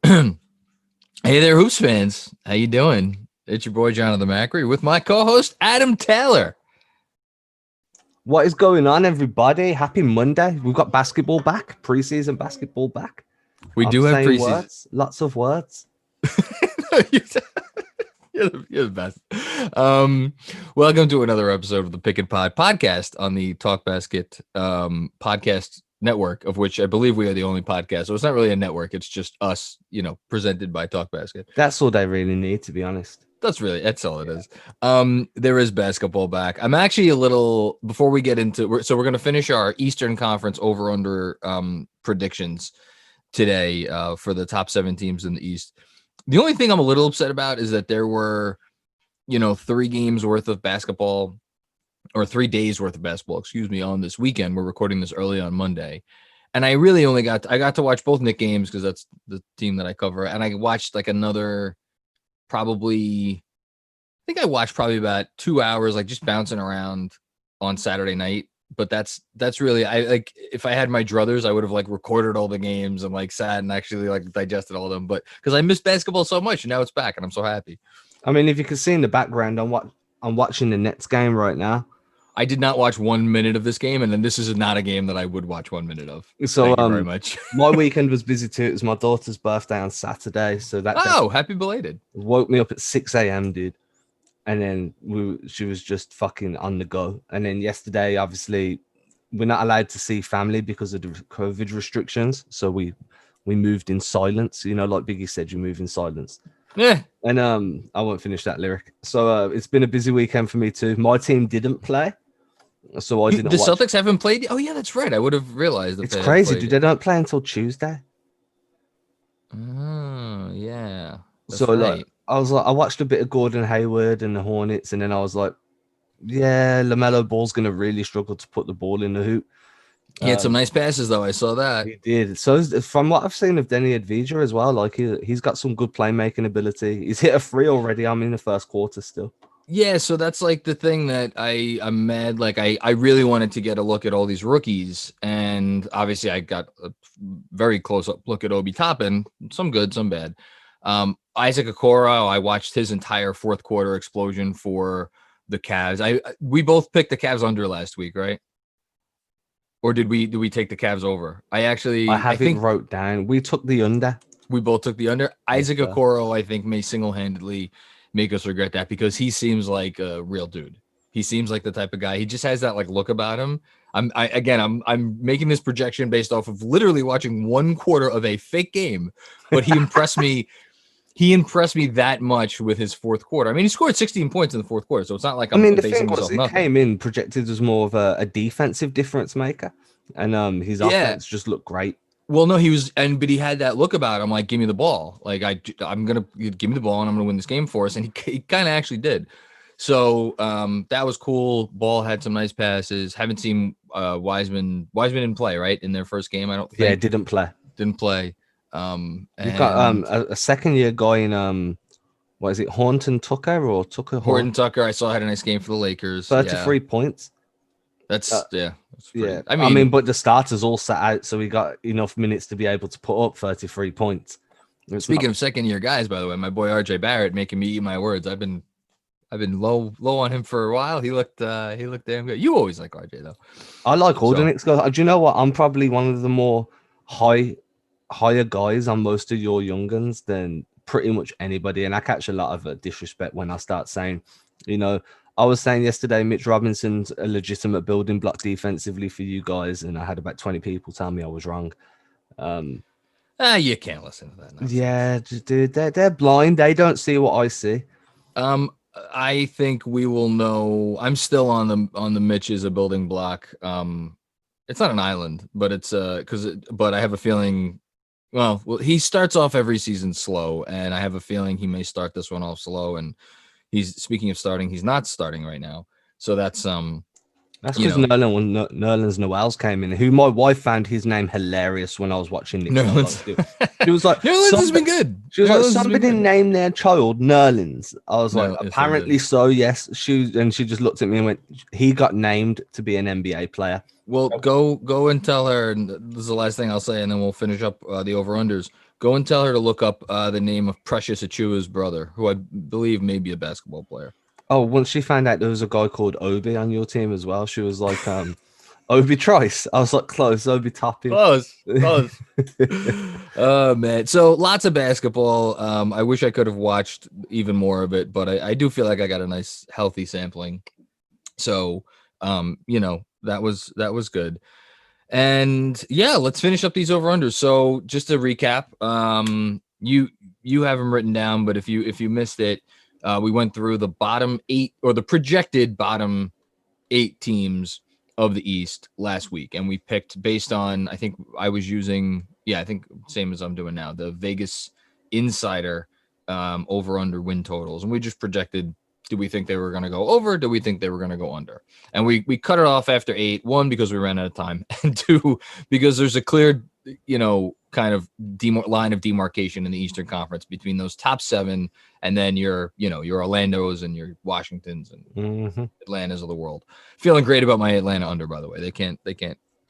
Hey there, Hoops fans. How you doing? It's your boy Jonathan Macri with my co-host Adam Taylor. What is going on, everybody? Happy Monday. We've got basketball back, preseason basketball back. We do have saying preseason. Words, lots of words. You're the best. Welcome to another episode of the Pick and Pod podcast on the Talk Basket podcast network, of which I believe we are the only podcast. So it's not really a network. It's just us, presented by Talk Basket. That's all they really need, to be honest. That's all it is. There is basketball back. I'm actually a little, before we get into, we're going to finish our Eastern Conference over-under predictions today for the top 7 teams in the East. The only thing I'm a little upset about is that there were, 3 games worth of basketball, or 3 days worth of basketball, on this weekend. We're recording this early on Monday. And I really only got to watch both Knick games because that's the team that I cover. And I watched like another probably about 2 hours, like just bouncing around on Saturday night. But that's really, if I had my druthers, I would have like recorded all the games and like sat and actually like digested all of them. But because I missed basketball so much and now it's back and I'm so happy. I mean, if you can see in the background, I'm watching the Nets game right now. I did not watch 1 minute of this game, and then this is not a game that I would watch 1 minute of. So, thank you very much. My weekend was busy too. It was my daughter's birthday on Saturday, so that happy belated. Woke me up at 6 a.m., dude. And then she was just fucking on the go. And then yesterday, obviously, we're not allowed to see family because of the COVID restrictions. So we moved in silence. Like Biggie said, you move in silence. Yeah. And I won't finish that lyric. So it's been a busy weekend for me too. My team didn't play. So I didn't watch. Celtics haven't played? Oh, yeah, that's right. I would have realized that. It's crazy, dude. They don't play until Tuesday. Oh, yeah. That's so right. I watched a bit of Gordon Hayward and the Hornets, and then I was like, yeah, LaMelo Ball's going to really struggle to put the ball in the hoop. He had some nice passes, though. I saw that. He did. So from what I've seen of Denny Advija as well, like he's got some good playmaking ability. He's hit a 3 already. I'm in the first quarter still. Yeah, so that's like the thing that I'm mad. Like I really wanted to get a look at all these rookies, and obviously I got a very close up look at Obi Toppin. Some good, some bad. Isaac Okoro, I watched his entire fourth quarter explosion for the Cavs. We both picked the Cavs under last week, right? Or did we take the Cavs over? I think wrote down. We took the under. We both took the under. Isaac Okoro, I think, may single-handedly make us regret that because he seems like a real dude. He seems like the type of guy. He just has that like look about him. I'm making this projection based off of literally watching 1 quarter of a fake game, but he impressed me. He impressed me that much with his fourth quarter. I mean, he scored 16 points in the fourth quarter, so it's not like I'm the basing thing myself was, he came in projected as more of a defensive difference maker, and his offense just looked great. Well, no, but he had that look about him, like, give me the ball. Like, I'm going to give me the ball and I'm going to win this game for us. And he kind of actually did. So that was cool. Ball had some nice passes. Haven't seen Wiseman. Wiseman didn't play, right? In their first game, I don't think. Yeah, didn't play. Didn't play. You've got a second-year guy in, what is it, Horton Tucker or Tucker? Horton Tucker, I saw had a nice game for the Lakers. 33 points. That's yeah. I mean, but the starters all sat out, so we got enough minutes to be able to put up 33 points. Speaking of second-year guys, by the way, my boy RJ Barrett making me eat my words. I've been low on him for a while. He looked damn good. You always like RJ though. I like all the Knicks guys. Do you know what? I'm probably one of the more higher guys on most of your young'uns than pretty much anybody, and I catch a lot of disrespect when I start saying, I was saying yesterday, Mitch Robinson's a legitimate building block defensively for you guys, and I had about 20 people tell me I was wrong. You can't listen to that nonsense. Yeah, dude, they're blind. They don't see what I see. I think we will know. I'm still on the Mitch is a building block. It's not an island, but it's but I have a feeling. Well, he starts off every season slow, and I have a feeling he may start this one off slow. And speaking of starting, he's not starting right now. So that's That's because Nerlens Noel's came in, who my wife found his name hilarious when I was watching it. She was like, Nerlens has been good. She was like, somebody named their child Nerlens. I was like, apparently so, yes. She just looked at me and went, he got named to be an NBA player. Well, go and tell her, and this is the last thing I'll say, and then we'll finish up the over-unders. Go and tell her to look up the name of Precious Achua's brother, who I believe may be a basketball player. Oh, once she found out there was a guy called Obi on your team as well, she was like, Obi Trice. I was like, close, Obi Toppin. Close. Oh man, so lots of basketball. I wish I could have watched even more of it, but I do feel like I got a nice healthy sampling. So that was good. And yeah, let's finish up these over unders. So just to recap, you have them written down, but if you missed it, we went through the bottom 8 or the projected bottom 8 teams of the East last week, and we picked based on, I think I was using, I think same as I'm doing now, the Vegas Insider over under win totals, and we just projected, do we think they were going to go over? Do we think they were going to go under? And we cut it off after 8, 1, because we ran out of time, and 2, because there's a clear, kind of line of demarcation in the Eastern Conference between those top 7 and then your Orlandos and your Washingtons and Atlantas of the world. Feeling great about my Atlanta under, by the way. They can't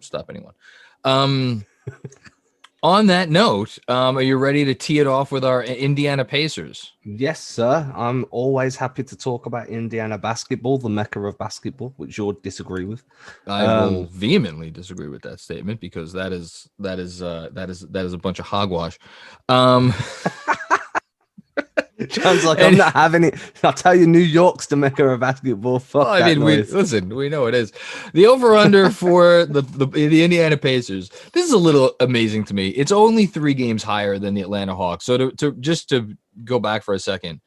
stop anyone. On that note, are you ready to tee it off with our Indiana Pacers? Yes, sir. I'm always happy to talk about Indiana basketball, the mecca of basketball, which you'll disagree with. I will vehemently disagree with that statement, because that is a bunch of hogwash. Sounds like I'm not having it. I'll tell you, New York's the mecca of basketball. Fuck I mean, we know it is. The over/under for the Indiana Pacers. This is a little amazing to me. It's only 3 games higher than the Atlanta Hawks. So to go back for a second,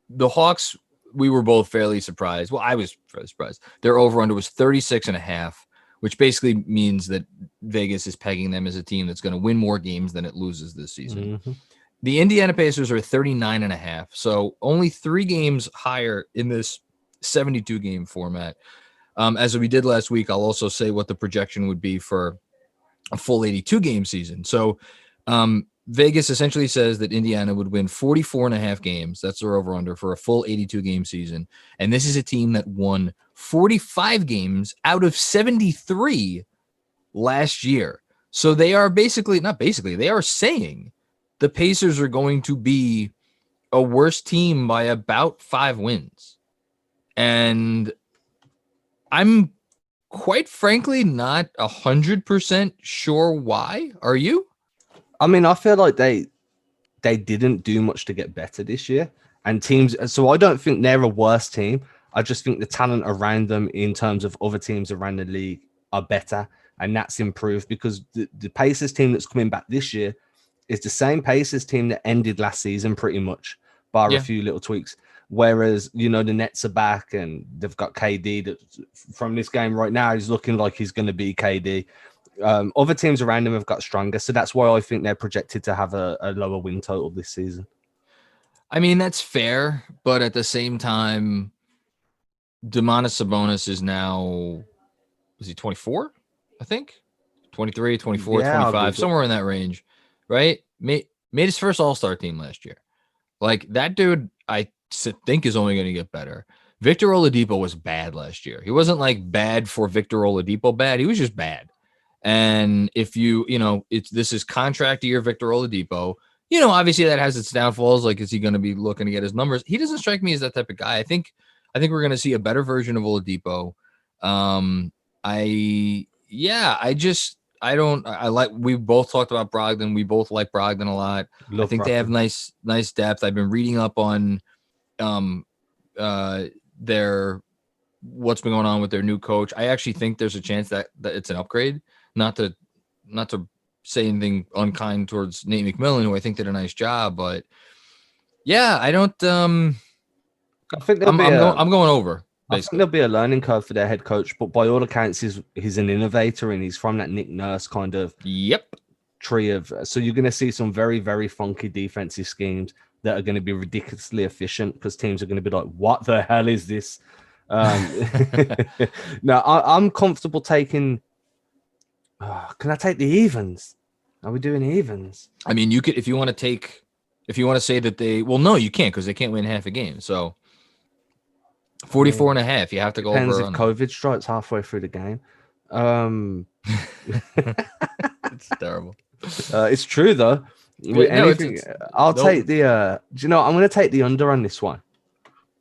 the Hawks, we were both fairly surprised. Well, I was fairly surprised. Their over/under was 36.5, which basically means that Vegas is pegging them as a team that's going to win more games than it loses this season. Mm-hmm. The Indiana Pacers are 39.5, so only 3 games higher in this 72-game format. As we did last week, I'll also say what the projection would be for a full 82-game season. So Vegas essentially says that Indiana would win 44.5 games. That's their over-under for a full 82-game season. And this is a team that won 45 games out of 73 last year. So they are they are saying the Pacers are going to be a worse team by about 5 wins. And I'm quite frankly not 100% sure why. Are you? I mean, I feel like they didn't do much to get better this year. And teams, so I don't think they're a worse team. I just think the talent around them in terms of other teams around the league are better. And that's improved, because the Pacers team that's coming back this year is the same Pacers team that ended last season pretty much, bar a few little tweaks. Whereas, the Nets are back and they've got KD that from this game right now, he's looking like he's going to be KD. Other teams around them have got stronger. So that's why I think they're projected to have a lower win total this season. I mean, that's fair. But at the same time, Domantas Sabonis is now, is he 24? I think 23, 24, 25, somewhere in that range. Right? Made his first All-Star team last year. Like, that dude, I think, is only going to get better. Victor Oladipo was bad last year. He wasn't like bad for Victor Oladipo bad. He was just bad. And if this is contract year Victor Oladipo, obviously that has its downfalls. Like, is he going to be looking to get his numbers? He doesn't strike me as that type of guy. I think we're going to see a better version of Oladipo. We both talked about Brogdon. We both like Brogdon a lot. I think they have nice depth. I've been reading up on their what's been going on with their new coach. I actually think there's a chance that it's an upgrade. Not to say anything unkind towards Nate McMillan, who I think did a nice job, but yeah, I don't. I think I'm going over. Basically. I think there'll be a learning curve for their head coach, but by all accounts, he's an innovator and he's from that Nick Nurse kind of tree of. So you're going to see some very, very funky defensive schemes that are going to be ridiculously efficient, because teams are going to be like, "What the hell is this?" No, I'm comfortable taking. Can I take the evens? Are we doing evens? I mean, you could if you want to say that they. Well, no, you can't, because they can't win half a game. So 44.5. You have to go Depends over. If COVID strikes halfway through the game. It's terrible. It's true though. With No, anything, I'll nope. take the. Do you know? I'm going to take the under on this one.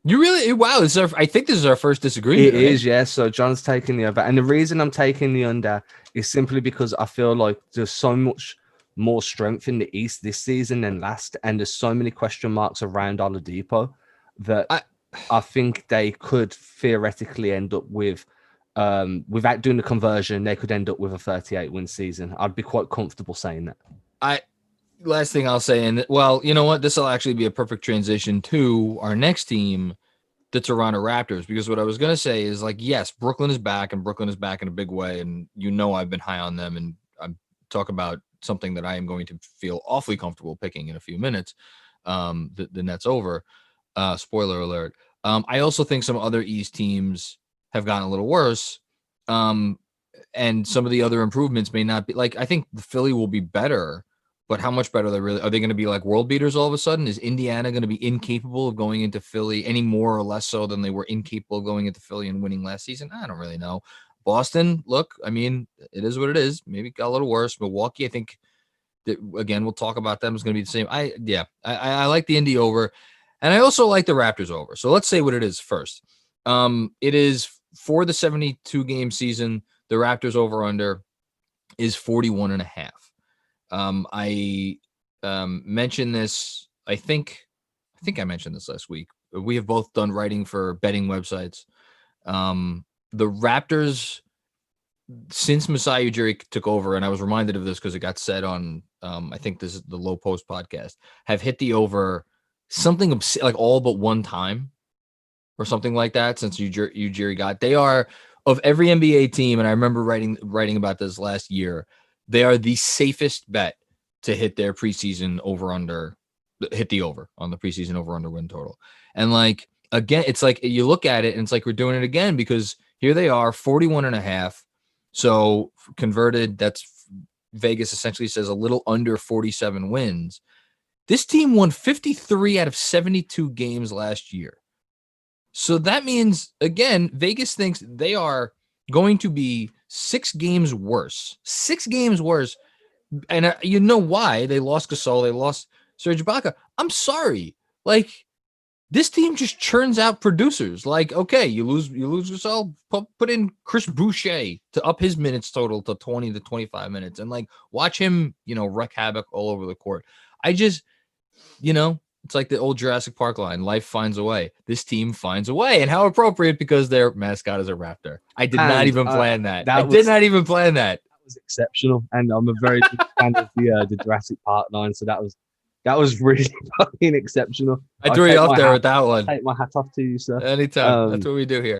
You really wow. I think this is our first disagreement. It is, yeah. So John's taking the over, and the reason I'm taking the under is simply because I feel like there's so much more strength in the East this season than last, and there's so many question marks around Oladipo that I I think they could theoretically end up with, without doing the conversion, they could end up with a 38 win season. I'd be quite comfortable saying that. I last thing I'll say, and well, you know what? This will actually be a perfect transition to our next team, the Toronto Raptors, because what I was going to say is like, yes, Brooklyn is back, and Brooklyn is back in a big way. And I've been high on them, and I'm talking about something that I am going to feel awfully comfortable picking in a few minutes. The Nets over. Spoiler alert. I also think some other East teams have gotten a little worse. And some of the other improvements may not be like, I think the Philly will be better, but how much better are they going to be like world beaters all of a sudden? Is Indiana going to be incapable of going into Philly any more or less so than they were incapable of going into Philly and winning last season? I don't really know. Boston, look, I mean, it is what it is. Maybe it got a little worse. Milwaukee, I think that, again, we'll talk about them. It's going to be the same. I like the Indy over, and I also like the Raptors over. So let's say what it is first. It is for the 72 game season. The Raptors over under is 41.5. I mentioned this. I think I mentioned this last week. We have both done writing for betting websites. The Raptors, since Masai Ujiri took over, and I was reminded of this because it got said on, I think this is the Low Post podcast, have hit the over something like all but one time or something like that since Ujiri got. They are, of every NBA team, and I remember writing about this last year, they are the safest bet to hit their preseason hit the over on the preseason over under win total. And like, again, it's like you look at it and it's like we're doing it again because here they are, 41.5. So converted, that's Vegas essentially says a little under 47 wins. This team won 53 out of 72 games last year. So that means, again, Vegas thinks they are going to be 6 games worse. 6 games worse. And you know why? They lost Gasol. They lost Serge Ibaka. I'm sorry. Like, this team just churns out producers. Like, okay, you lose Gasol, put in Chris Boucher to up his minutes total to 20 to 25 minutes. And, like, watch him, wreak havoc all over the court. I just, it's like the old Jurassic Park line, life finds a way. This team finds a way. And how appropriate because their mascot is a raptor. I did not even plan that. I did not even plan that. That was exceptional. And I'm a very big fan of the Jurassic Park line. So that was really fucking exceptional. I threw you off there with that one. Take my hat off to you, sir. Anytime. That's what we do here.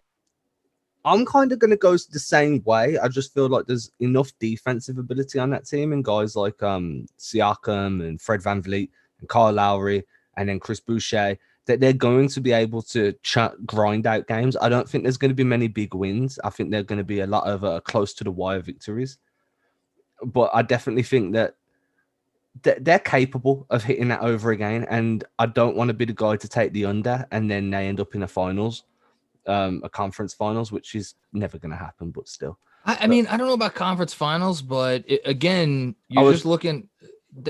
I'm kind of going to go the same way. I just feel like there's enough defensive ability on that team, and guys like Siakam and Fred VanVleet and Kyle Lowry and then Chris Boucher, that they're going to be able to grind out games. I don't think there's going to be many big wins. I think they're going to be a lot of close to the wire victories. But I definitely think that they're capable of hitting that over again. And I don't want to be the guy to take the under and then they end up in a finals, a conference finals, which is never going to happen, but still. I mean, I don't know about conference finals, but again, you're just looking.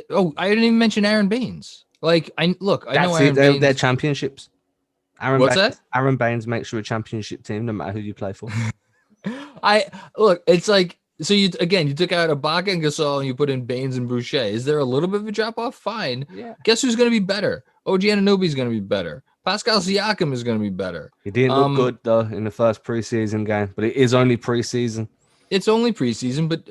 Oh, I didn't even mention Aaron Baines. Like, I know Aaron Baines. They're championships. What's that? Aaron Baines makes you a championship team, no matter who you play for. It's like, so you took out Ibaka and Gasol and you put in Baines and Boucher. Is there a little bit of a drop off? Fine. Yeah. Guess who's going to be better? OG Anunoby is going to be better. Pascal Siakam is going to be better. He didn't look good though in the first preseason game, but it is only preseason. It's only preseason, but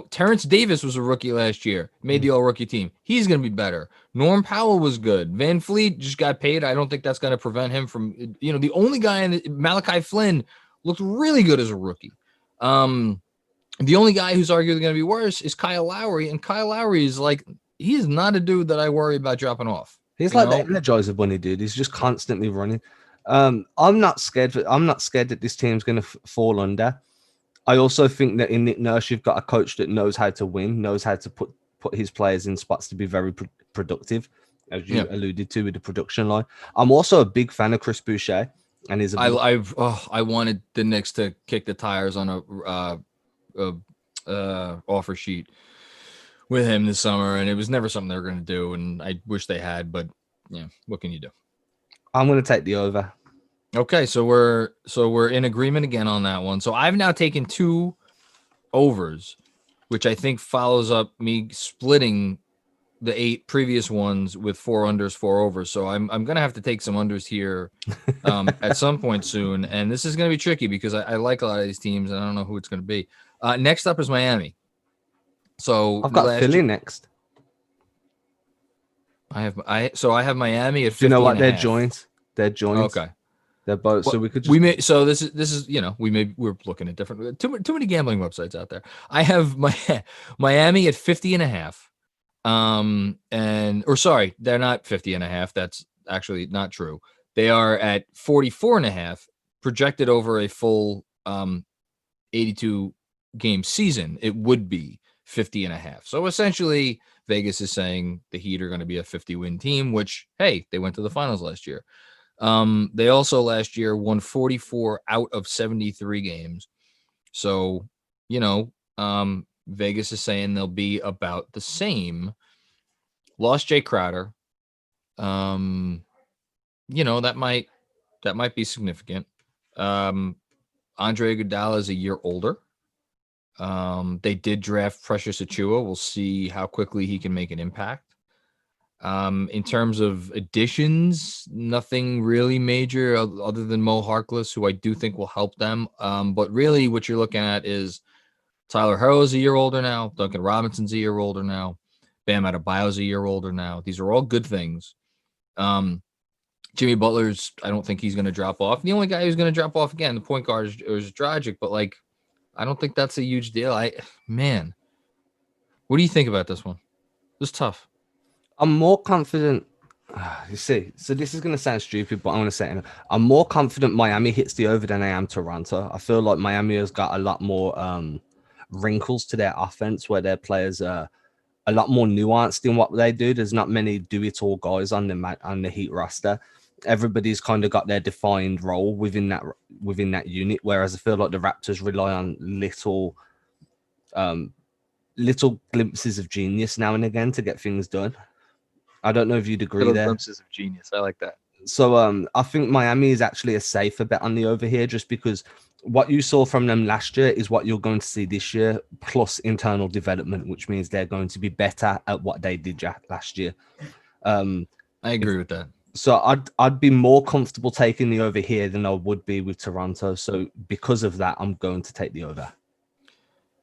Terrence Davis was a rookie last year, made the all-rookie team. He's going to be better. Norm Powell was good. Van Fleet just got paid. I don't think that's going to prevent him from, the only guy Malachi Flynn looked really good as a rookie. The only guy who's arguably going to be worse is Kyle Lowry, and Kyle Lowry is like, he is not a dude that I worry about dropping off. He's like the Energizer Bunny dude. He's just constantly running. I'm not scared that this team's going to fall under. I also think that in Nick Nurse, you've got a coach that knows how to win, knows how to put his players in spots to be very productive, as you alluded to with the production line. I'm also a big fan of Chris Boucher, and his. I wanted the Knicks to kick the tires on a offer sheet with him this summer, and it was never something they were going to do. And I wish they had, but yeah, what can you do? I'm going to take the over. Okay, so we're in agreement again on that one. So I've now taken 2 overs, which I think follows up me splitting the 8 previous ones with 4 unders, 4 overs. So I'm gonna have to take some unders here at some point soon, and this is gonna be tricky because I like a lot of these teams, and I don't know who it's gonna be. Next up is Miami. So I've got Philly next. I have Miami at 50. Do you know what? They're joint. They're joint. Okay. They're both. So we could just this is we're looking at different too many gambling websites out there. I have Miami at 50 and a half. Sorry, they're not 50 and a half. That's actually not true. They are at 44 and a half projected over a full 82 game season. It would be 50 and a half. So essentially Vegas is saying the Heat are going to be a 50 win team, which, hey, they went to the finals last year. They also last year won 44 out of 73 games. So, Vegas is saying they'll be about the same. Lost Jay Crowder. That might be significant. Andre Iguodala is a year older. They did draft Precious Achiuwa. We'll see how quickly he can make an impact. In terms of additions, nothing really major other than Mo Harkless, who I do think will help them. But really what you're looking at is Tyler Herro's a year older now. Duncan Robinson's a year older now. Bam Adebayo's a year older now. These are all good things. Jimmy Butler's, I don't think he's going to drop off. The only guy who's going to drop off again, the point guard is Dragic, but I don't think that's a huge deal. What do you think about this one? This is tough. I'm more confident. You see, so this is going to sound stupid, but I'm going to say it. I'm more confident Miami hits the over than I am Toronto. I feel like Miami has got a lot more wrinkles to their offense where their players are a lot more nuanced in what they do. There's not many do-it-all guys on the Heat roster. Everybody's kind of got their defined role within that unit, whereas I feel like the Raptors rely on little glimpses of genius now and again to get things done. I don't know if you'd agree there. Glimpses of genius. I like that. So I think Miami is actually a safer bet on the over here, just because what you saw from them last year is what you're going to see this year, plus internal development, which means they're going to be better at what they did last year. I agree with that. So I'd be more comfortable taking the over here than I would be with Toronto. So because of that, I'm going to take the over.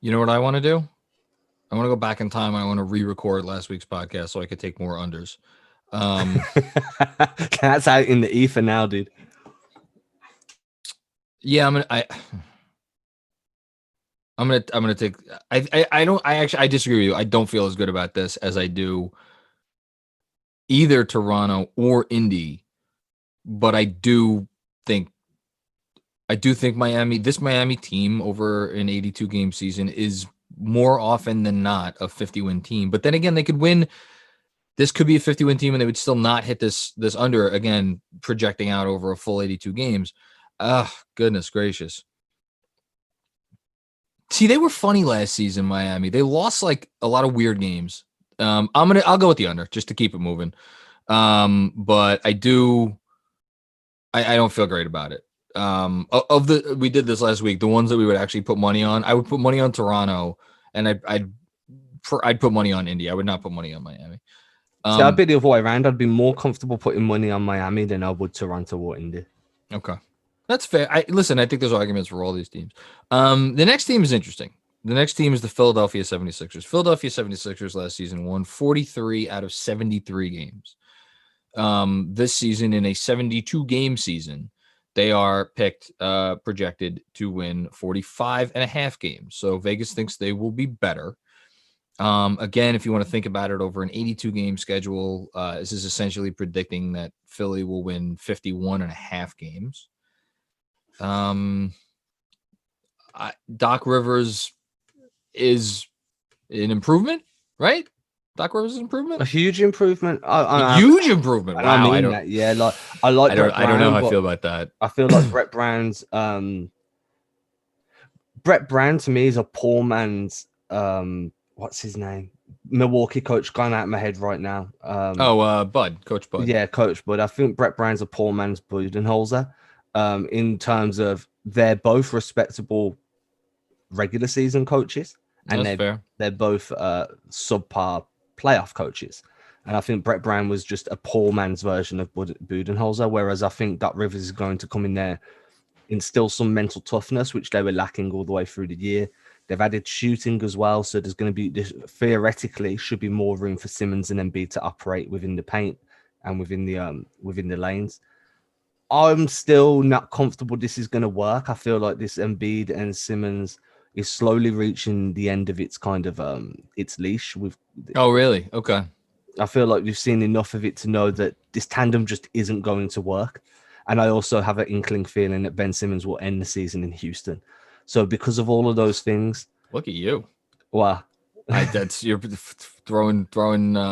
You know what I want to do? I want to go back in time. I want to re-record last week's podcast so I could take more unders. That's out in the ether now, dude. Yeah, I'm gonna take. I disagree with you. I don't feel as good about this as I do either Toronto or Indy, but I do think this Miami team over an 82 game season is more often than not a 50 win team. But then again, they could win. This could be a 50 win team and they would still not hit this under, again, projecting out over a full 82 games. Goodness gracious. See, they were funny last season, Miami. They lost like a lot of weird games. I'll go with the under just to keep it moving. But I don't feel great about it. We did this last week. The ones that we would actually put money on, I would put money on Toronto, and I'd put money on Indy. I would not put money on Miami. So I'd be the other way around. I'd be more comfortable putting money on Miami than I would Toronto or Indy. Okay, that's fair. I think there's arguments for all these teams. The next team is interesting. The next team is the Philadelphia 76ers. Philadelphia 76ers last season won 43 out of 73 games. This season, in a 72 game season, they are projected to win 45 and a half games. So Vegas thinks they will be better. Again, if you want to think about it over an 82 game schedule, this is essentially predicting that Philly will win 51 and a half games. Doc Rivers is an improvement, right? Doc Rivers is an improvement. A huge improvement. Huge improvement. Wow. I mean that. Yeah, I don't know how I feel about that. I feel like Brett Brown's Brett Brown to me is a poor man's what's his name? Milwaukee coach gone out of my head right now. Coach Bud. Yeah, coach, but I think Brett Brown's a poor man's Budenholzer. In terms of they're both respectable regular season coaches, and That's fair. they're both subpar playoff coaches. And I think Brett Brown was just a poor man's version of Budenholzer, whereas I think Doc Rivers is going to come in there, instill some mental toughness, which they were lacking all the way through the year. They've added shooting as well, so there's going to be theoretically should be more room for Simmons and Embiid to operate within the paint and within the lanes. I'm still not comfortable this is going to work. I feel like this Embiid and Simmons is slowly reaching the end of its kind of its leash. Oh, really? Okay. I feel like we've seen enough of it to know that this tandem just isn't going to work. And I also have an inkling feeling that Ben Simmons will end the season in Houston. So because of all of those things, look at you. Well, that's you're throwing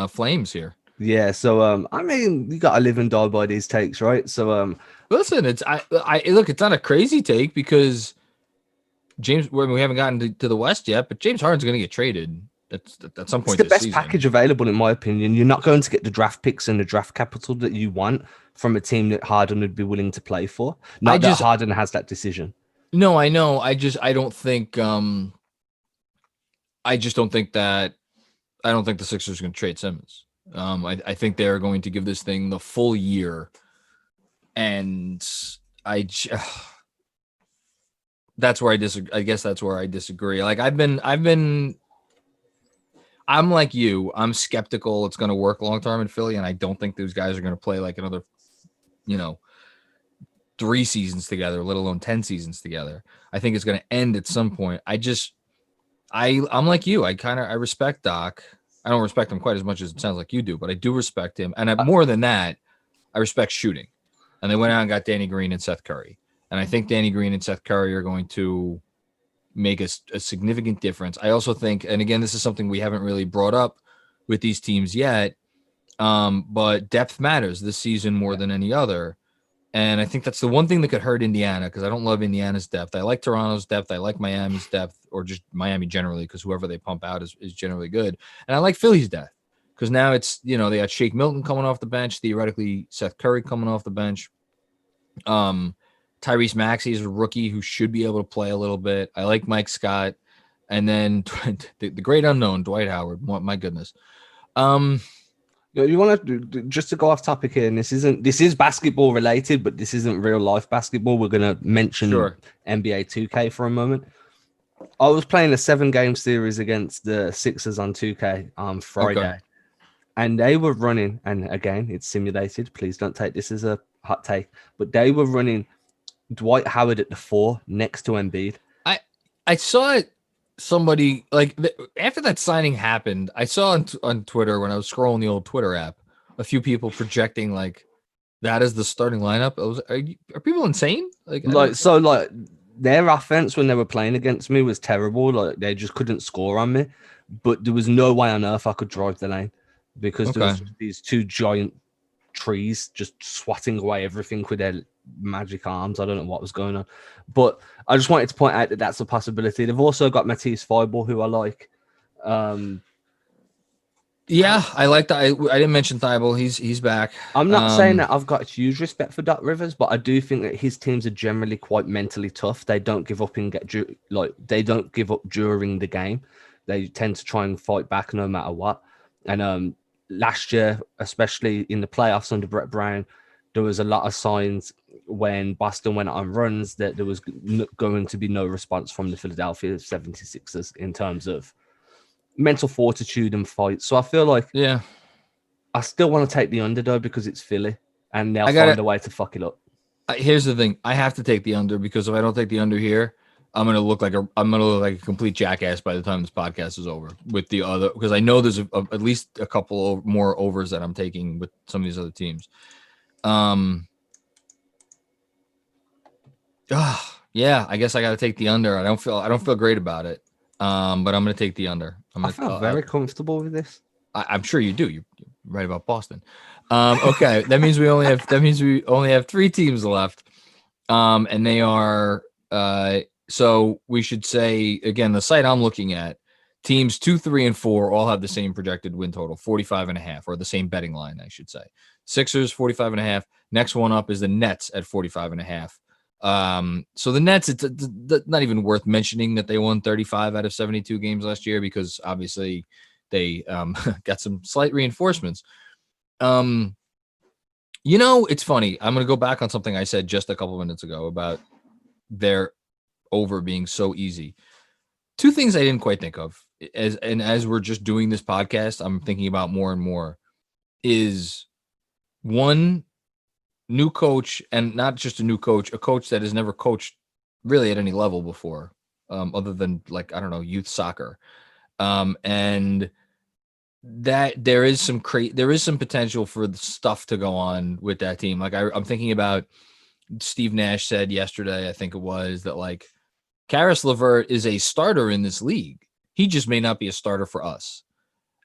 flames here. Yeah, so I mean, you gotta live and die by these takes, right? So listen, it's I look, it's not a crazy take because James, we haven't gotten to the West yet, but James Harden's going to get traded at some point. It's the best season. Package available, in my opinion. You're not going to get the draft picks and the draft capital that you want from a team that Harden would be willing to play for. Not that Harden has that decision. No, I know. I don't think. I just don't think that. I don't think the Sixers are going to trade Simmons. I think they're going to give this thing the full year, and that's where I disagree. I guess that's where I disagree. Like I'm like you. I'm skeptical it's going to work long term in Philly, and I don't think those guys are going to play like another, 3 seasons together, let alone 10 seasons together. I think it's going to end at some point. I'm like you. I respect Doc. I don't respect him quite as much as it sounds like you do, but I do respect him. And more than that, I respect shooting. And they went out and got Danny Green and Seth Curry. And I think Danny Green and Seth Curry are going to make a significant difference. I also think, and again, this is something we haven't really brought up with these teams yet, but depth matters this season more than any other. And I think that's the one thing that could hurt Indiana, because I don't love Indiana's depth. I like Toronto's depth. I like Miami's depth, or just Miami generally, because whoever they pump out is generally good. And I like Philly's depth, because now it's, they got Shake Milton coming off the bench, theoretically Seth Curry coming off the bench. Tyrese Maxey is a rookie who should be able to play a little bit. I like Mike Scott. And then the great unknown, Dwight Howard. My goodness. You want to just to go off topic here, and this is basketball related, but this isn't real life basketball. We're going to mention NBA 2K for a moment. I was playing a 7-game series against the Sixers on 2K on Friday, and they were running. And again, it's simulated. Please don't take this as a hot take, but they were running Dwight Howard at the 4 next to Embiid. I saw it. Somebody after that signing happened, I saw on Twitter when I was scrolling the old Twitter app, a few people projecting like that is the starting lineup. Are people insane? Their offense when they were playing against me was terrible. Like they just couldn't score on me, but there was no way on earth I could drive the lane because there was these 2 giant trees just swatting away everything with their magic arms. I don't know what was going on, but I just wanted to point out that that's a possibility. They've also got Matisse Thybulle, who I like. Yeah, I like that. I didn't mention Thybulle. He's back. I'm not saying that I've got huge respect for Doc Rivers, but I do think that his teams are generally quite mentally tough. They don't give up they don't give up during the game. They tend to try and fight back no matter what. And last year, especially in the playoffs under Brett Brown, there was a lot of signs when Boston went on runs that there was going to be no response from the Philadelphia 76ers in terms of mental fortitude and fight. So I feel like I still want to take the under though, because it's Philly and they'll find a way to fuck it up. Here's the thing. I have to take the under, because if I don't take the under here, I'm gonna look like a complete jackass by the time this podcast is over with the other, because I know there's at least a couple more overs that I'm taking with some of these other teams. Yeah, I guess I got to take the under. I don't feel great about it. But I'm going to take the under. I feel very comfortable with this. I'm sure you do. You're right about Boston. Okay, that means we only have 3 teams left. And they are so we should say again, the site I'm looking at, Teams 2, 3, and 4 all have the same projected win total, 45.5, or the same betting line, I should say. Sixers 45.5. Next one up is the Nets at 45.5. So the Nets, it's not even worth mentioning that they won 35 out of 72 games last year, because obviously they got some slight reinforcements. It's funny. I'm going to go back on something I said just a couple minutes ago about their over being so easy. Two things I didn't quite think of as we're just doing this podcast, I'm thinking about more and more, is one, new coach, and not just a new coach, a coach that has never coached really at any level before, other than, like, I don't know, youth soccer. And that there is some potential for the stuff to go on with that team. Like I'm thinking about Steve Nash said yesterday, I think it was, that like Karis LeVert is a starter in this league. He just may not be a starter for us.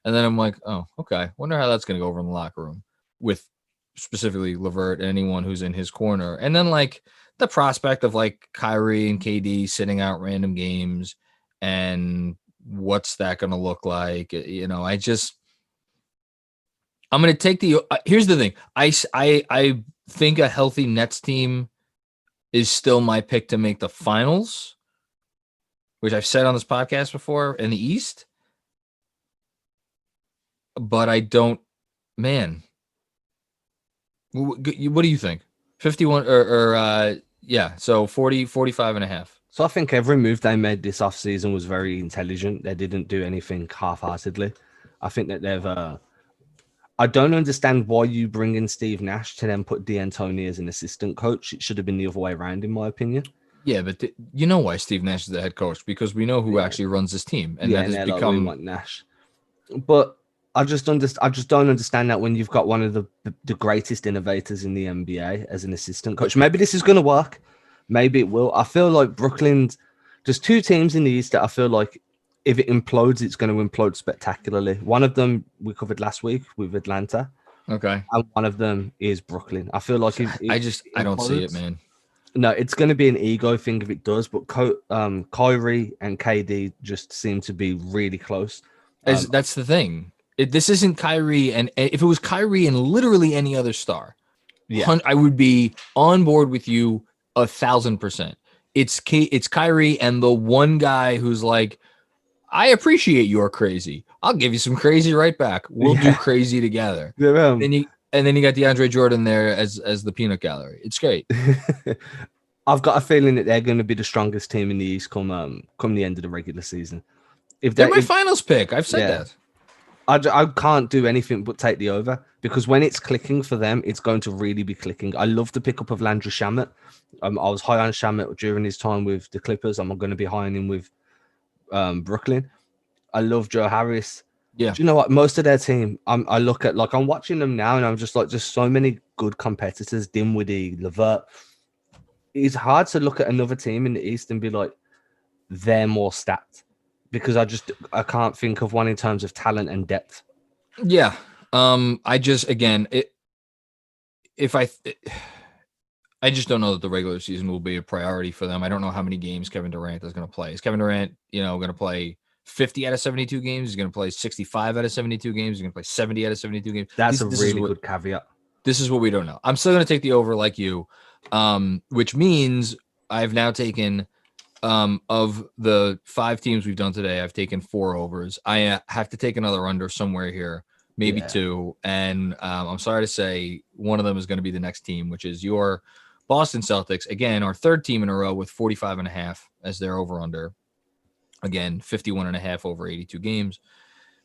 And then I'm like, oh, okay. Wonder how that's going to go over in the locker room with specifically LeVert and anyone who's in his corner. And then like the prospect of like Kyrie and KD sitting out random games, and what's that going to look like? I'm going to take here's the thing. I think a healthy Nets team is still my pick to make the finals, which I've said on this podcast before, in the East. But I don't, man. What do you think? 51 so 45.5. So I think every move they made this offseason was very intelligent. They didn't do anything half-heartedly. I think that they've I don't understand why you bring in Steve Nash to then put D'Antoni as an assistant coach. It should have been the other way around, in my opinion. Yeah, but you know why Steve Nash is the head coach? Because we know who actually runs this team, and that has become like Nash. But I just don't understand that when you've got one of the greatest innovators in the NBA as an assistant coach. Maybe this is going to work. Maybe it will. I feel like there's two teams in the East that I feel like if it implodes, it's going to implode spectacularly. One of them we covered last week with Atlanta. Okay. And one of them is Brooklyn. I feel like I don't see it, man. No, it's going to be an ego thing if it does, but Kyrie and KD just seem to be really close. That's the thing. This isn't Kyrie, and if it was Kyrie and literally any other star, I would be on board with you 1,000%. It's Kyrie and the one guy who's like, I appreciate you're crazy. I'll give you some crazy right back. We'll do crazy together. And then you got DeAndre Jordan there as the peanut gallery. It's great. I've got a feeling that they're going to be the strongest team in the East come the end of the regular season. They're my finals pick. I've said that. I can't do anything but take the over, because when it's clicking for them, it's going to really be clicking. I love the pickup of Landry Shamet. I was high on Shamet during his time with the Clippers. I'm going to be high on him with Brooklyn. I love Joe Harris. Yeah. Do you know what? Most of their team, I look at, like, I'm watching them now, and I'm just like, just so many good competitors. Dinwiddie, LeVert. It's hard to look at another team in the East and be like, they're more stacked, because I can't think of one in terms of talent and depth. Yeah. I just don't know that the regular season will be a priority for them. I don't know how many games Kevin Durant is going to play. Is Kevin Durant, going to play 50 out of 72 games? He's going to play 65 out of 72 games. He's going to play 70 out of 72 games. That's a really good caveat. This is what we don't know. I'm still going to take the over like you, which means I've now taken, of the 5 teams we've done today, I've taken 4 overs. I have to take another under somewhere here, maybe 2. And I'm sorry to say one of them is going to be the next team, which is your Boston Celtics. Again, our 3rd team in a row with 45.5 as their over under. Again, 51.5 over 82 games.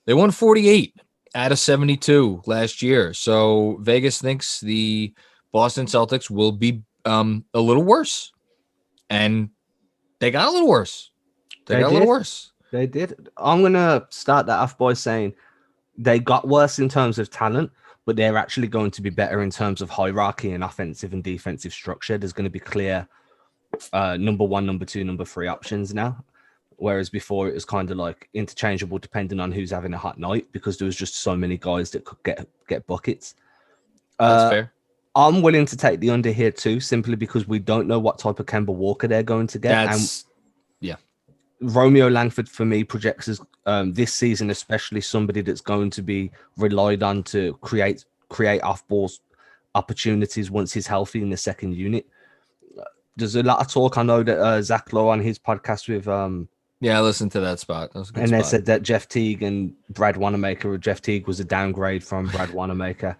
They won 48 out of 72 last year. So Vegas thinks the Boston Celtics will be a little worse. And they got a little worse. They got a little worse. They did. I'm going to start that off by saying they got worse in terms of talent, but they're actually going to be better in terms of hierarchy and offensive and defensive structure. There's going to be clear number 1, number 2, number 3 options now. Whereas before it was kind of like interchangeable depending on who's having a hot night, because there was just so many guys that could get buckets. That's fair. I'm willing to take the under here too, simply because we don't know what type of Kemba Walker they're going to get. Romeo Langford for me projects as this season, especially somebody that's going to be relied on to create off balls opportunities once he's healthy in the second unit. There's a lot of talk. I know that Zach Lowe on his podcast with Yeah, I listened to that spot. That was a good and spot. they said that Jeff Teague and Brad Wanamaker, or Jeff Teague was a downgrade from Brad Wanamaker.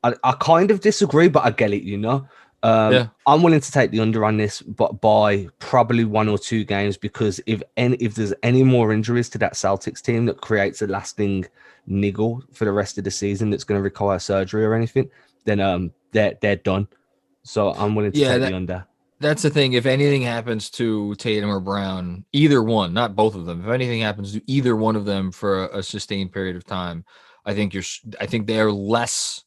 I kind of disagree, but I get it, you know. Yeah. I'm willing to take the under on this, but by probably 1 or 2 games, because if there's any more injuries to that Celtics team that creates a lasting niggle for the rest of the season that's going to require surgery or anything, then they're done. So I'm willing to take the under. That's the thing. If anything happens to Tatum or Brown, either one, not both of them, if anything happens to either one of them for a sustained period of time, I think they're less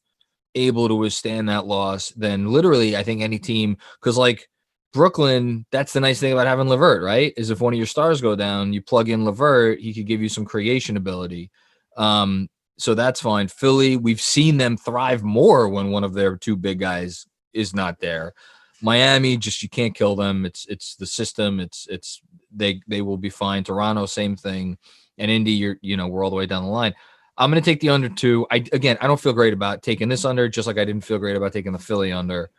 able to withstand that loss than literally I think any team, because like Brooklyn, that's the nice thing about having LeVert, right? Is if one of your stars go down, you plug in LeVert, he could give you some creation ability. So that's fine. Philly, we've seen them thrive more when one of their 2 big guys is not there. Miami, just you can't kill them. It's the system. It's they will be fine. Toronto, same thing. And Indy, we're all the way down the line. I'm going to take the under 2. I don't feel great about taking this under, just like I didn't feel great about taking the Philly under.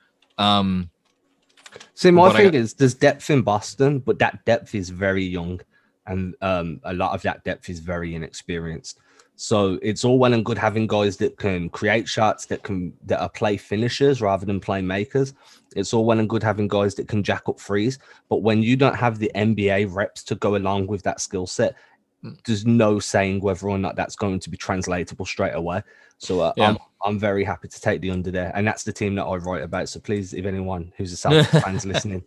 See, my thing is there's depth in Boston, but that depth is very young, and a lot of that depth is very inexperienced. So it's all well and good having guys that can create shots, that are play finishers rather than playmakers. It's all well and good having guys that can jack up threes, but when you don't have the NBA reps to go along with that skill set, there's no saying whether or not that's going to be translatable straight away. So I'm very happy to take the under there, and that's the team that I write about. So please, if anyone who's a Celtics fan's listening,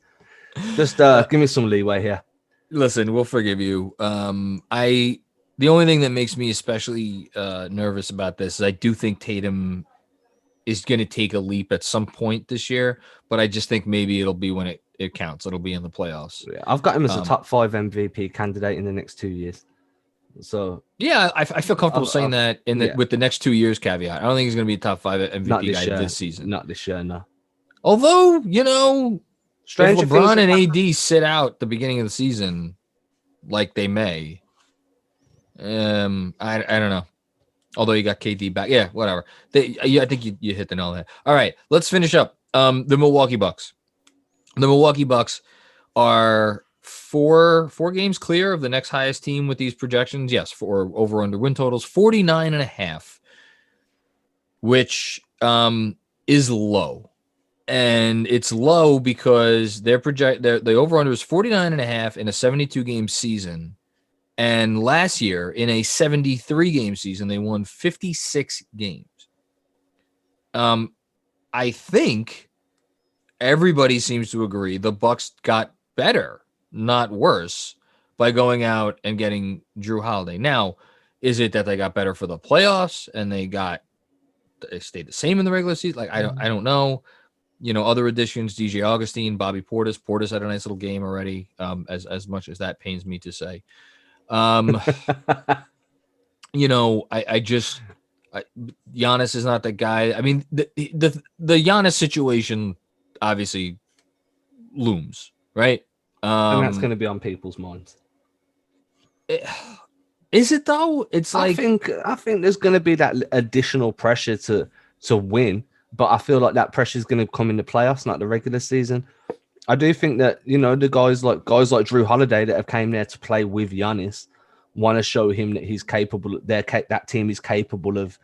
just give me some leeway here. Listen, we'll forgive you. The only thing that makes me especially nervous about this is I do think Tatum is going to take a leap at some point this year, but I just think maybe it'll be when it counts. It'll be in the playoffs. Yeah, I've got him as a top 5 MVP candidate in the next 2 years. So yeah, I feel comfortable saying that with the next 2 years caveat. I don't think he's going to be a top 5 MVP guy this season. Not this year, no. Although, if LeBron and AD sit out the beginning of the season, like they may, I don't know. Although you got KD back. Yeah, whatever. I think you hit the nail on the head. All right, let's finish up. The Milwaukee Bucks. The Milwaukee Bucks are four games clear of the next highest team with these projections. Yes, for over under win totals 49.5, which is low. And it's low because the over under is 49.5 in a 72 game season. And last year in a 73 game season, they won 56 games. I think everybody seems to agree the Bucks got better, not worse, by going out and getting Jrue Holiday. Now, is it that they got better for the playoffs and they stayed the same in the regular season? Like I don't know. Other additions: DJ Augustine, Bobby Portis. Portis had a nice little game already. As much as that pains me to say. I Giannis is not the guy. I mean, the Giannis situation obviously looms, right? And that's going to be on people's minds. Is it though? It's like I think there's going to be that additional pressure to win, but I feel like that pressure is going to come in the playoffs, not the regular season. I do think that the guys like Jrue Holiday that have came there to play with Giannis want to show him that he's capable. That team is capable of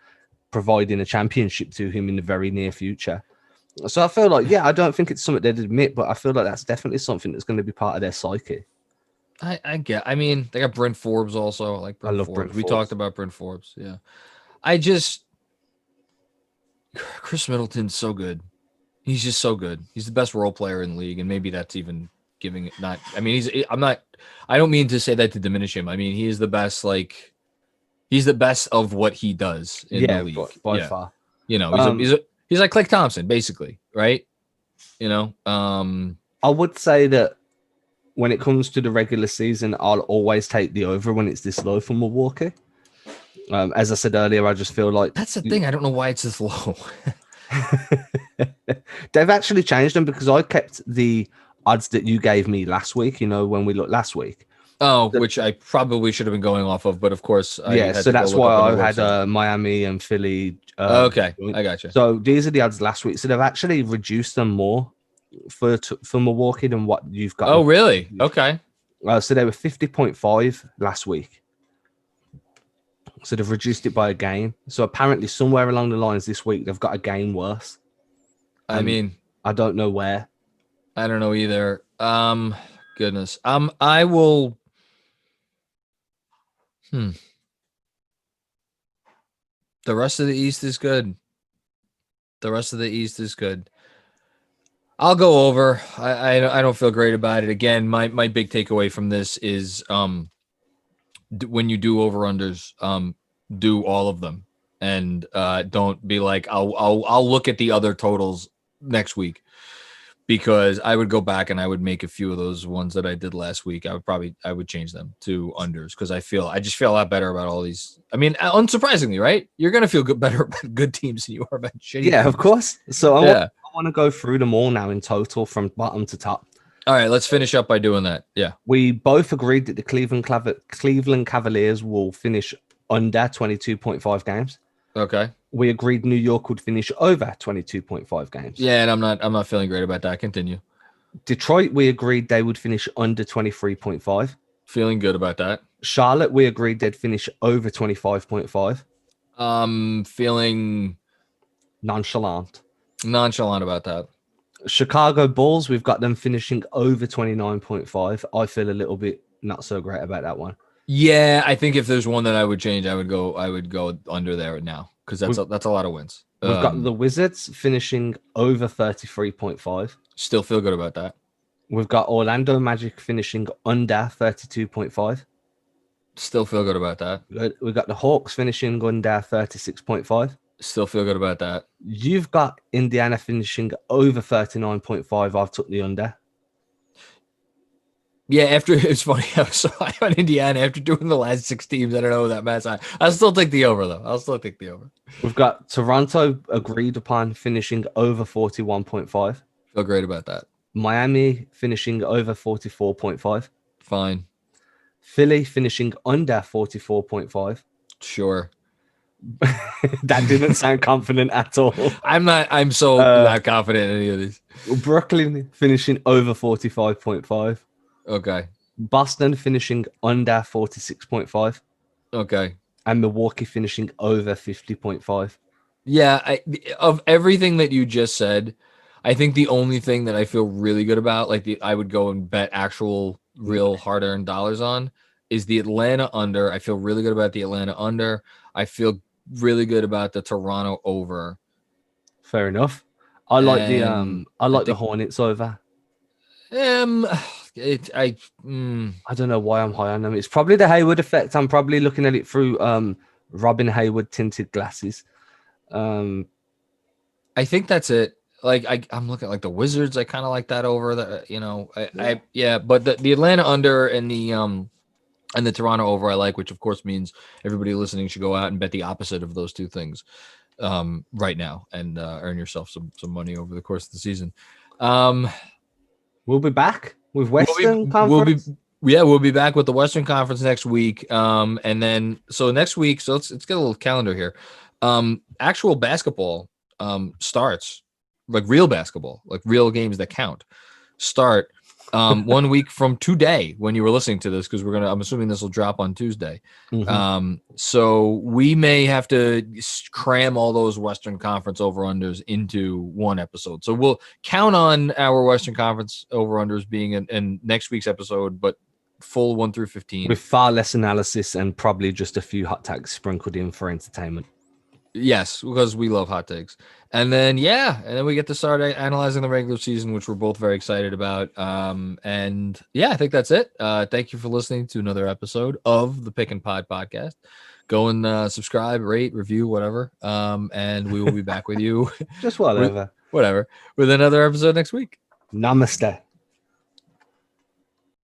providing a championship to him in the very near future. So I feel like, I don't think it's something they'd admit, but I feel like that's definitely something that's going to be part of their psyche. I mean, they got Brent Forbes also. I like Brent Forbes. Brent Forbes. We talked about Brent Forbes. Yeah. Chris Middleton's so good. He's just so good. He's the best role player in the league, and maybe that's even giving it not. I mean, I don't mean to say that to diminish him. I mean, he is the best. Like, he's the best of what he does in the league by far. He's like Klay Thompson, basically, right? I would say that when it comes to the regular season, I'll always take the over when it's this low for Milwaukee. As I said earlier, I just feel like that's the thing. I don't know why it's this low. They've actually changed them because I kept the odds that you gave me last week, when we looked last week. Oh, The- which I probably should have been going off of, but of course I Yeah, had so to go that's look why up on I the had website. Miami and Philly. Okay, I got you. So these are the odds last week. So they've actually reduced them more for Milwaukee than what you've got. Oh, really? Okay. So they were 50.5 last week. So they've reduced it by a game. So apparently somewhere along the lines this week they've got a game worse. I mean, I don't know where. I don't know either. Goodness. I will. The rest of the East is good. The rest of the East is good. I'll go over. I don't feel great about it. Again, my big takeaway from this is when you do over unders, do all of them, and don't be like I'll look at the other totals next week, because I would go back and I would make a few of those ones that I did last week. I would change them to unders, because I just feel a lot better about all these. I mean, unsurprisingly, right? You're gonna feel better about good teams than you are about shitty. Yeah, teams. of course. So Yeah. I want to go through them all now in total from bottom to top. All right, let's finish up by doing that. Yeah. We both agreed that the Cleveland Cavaliers will finish under 22.5 games. Okay. We agreed New York would finish over 22.5 games. Yeah, and I'm not feeling great about that. Continue. Detroit, we agreed they would finish under 23.5. Feeling good about that. Charlotte, we agreed they'd finish over 25.5. Feeling Nonchalant about that. Chicago Bulls, we've got them finishing over 29.5. I feel a little bit not so great about that one. Yeah, I think if there's one that I would change, I would go under there now, because that's a lot of wins. We've got the Wizards finishing over 33.5. Still feel good about that. We've got Orlando Magic finishing under 32.5. Still feel good about that. We've got the Hawks finishing under 36.5. Still feel good about that. You've got Indiana finishing over 39.5. I've took the under. Yeah, it's funny. I was so high on Indiana after doing the last 6 teams. I don't know that matters. I'll still take the over, though. I'll still take the over. We've got Toronto agreed upon finishing over 41.5. Feel great about that. Miami finishing over 44.5. Fine. Philly finishing under 44.5. Sure. That didn't sound confident at all. I'm so not confident in any of these. Brooklyn finishing over 45.5. Okay. Boston finishing under 46.5. Okay. And Milwaukee finishing over 50.5. Yeah, of everything that you just said, I think the only thing that I feel really good about, I would go and bet actual real hard-earned dollars on, is the Atlanta under. I feel really good about the Atlanta under. I feel really good about the Toronto over. Fair enough. I like the Hornets over. I don't know why I'm high on them. It's probably the Hayward effect. I'm probably looking at it through Robin Hayward tinted glasses. I think that's it. I'm looking at the Wizards. I kind of like that over but the Atlanta under and the Toronto over I like, which of course means everybody listening should go out and bet the opposite of those two things right now and earn yourself some money over the course of the season. We'll be back with Western Conference. We'll be back with the Western Conference next week. And then next week, let's get a little calendar here. Actual basketball starts, like real basketball, like real games that count, start 1 week from today when you were listening to this, because I'm assuming this will drop on Tuesday. Mm-hmm. So we may have to cram all those Western Conference over-unders into one episode. So we'll count on our Western Conference over-unders being in next week's episode, but full 1 through 15. With far less analysis and probably just a few hot takes sprinkled in for entertainment. Yes, because we love hot takes. And then we get to start analyzing the regular season, which we're both very excited about. And I think that's it. Thank you for listening to another episode of the Pick and Pod podcast. Go and subscribe, rate, review, whatever. And we will be back with you. Just whatever. With another episode next week. Namaste.